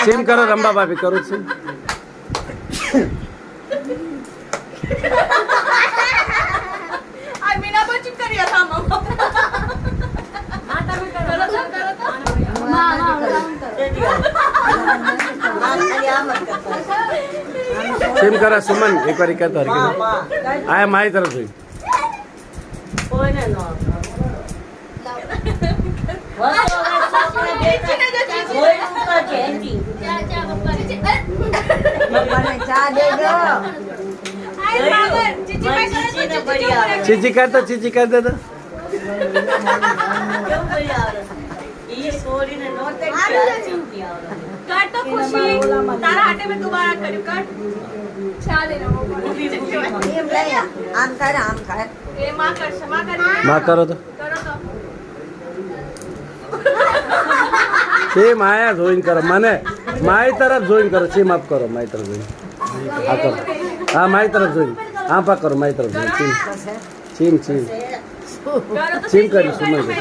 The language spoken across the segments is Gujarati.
સીમ કરો રંબા ભાભી કરું છું સીમ કરો સુમન એક વાર કરતો આ મારી તરફ જોઈ ચીચી કરતો ચીચી કર દે તો कर तो खुशी तारा हाटे में दोबारा करियो कर छा देना वो એમ લઈ આમ કર ए मां कर માં કરો તો करो तो સેમ આયા જોઈન કરો મને મારી તરફ જોઈન કરો સેમ આપ કરો મારી તરફ જોઈન હા કરો હા મારી તરફ જોઈન આ પા કરો મારી તરફ જોઈન ચીમ ચીમ करो तो ચીમ કરી સુમન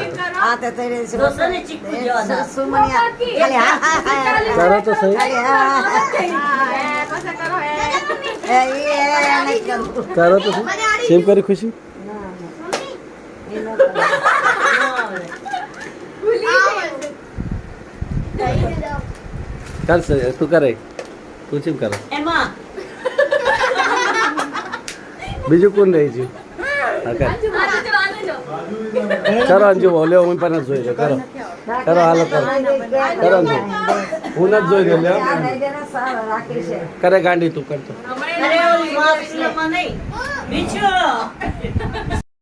આ તો તેરે સુમનિયા ખાલી હા કરો તો સહી ऐसा करो है એ નહીં કરું કરો તો સહી સેમ કરી ખુશી કર તું કરે તું ચીમ કરો બીજું કોણ રહી છે હા કર કરો અંજુ બોલ્યો હું પણ જોઈ લો કરો કરો હાલો કરો કરો અંજુ હું જ જોઈ રહ્યો રાખી છે કરે ગાંડી તું કરતો हमारे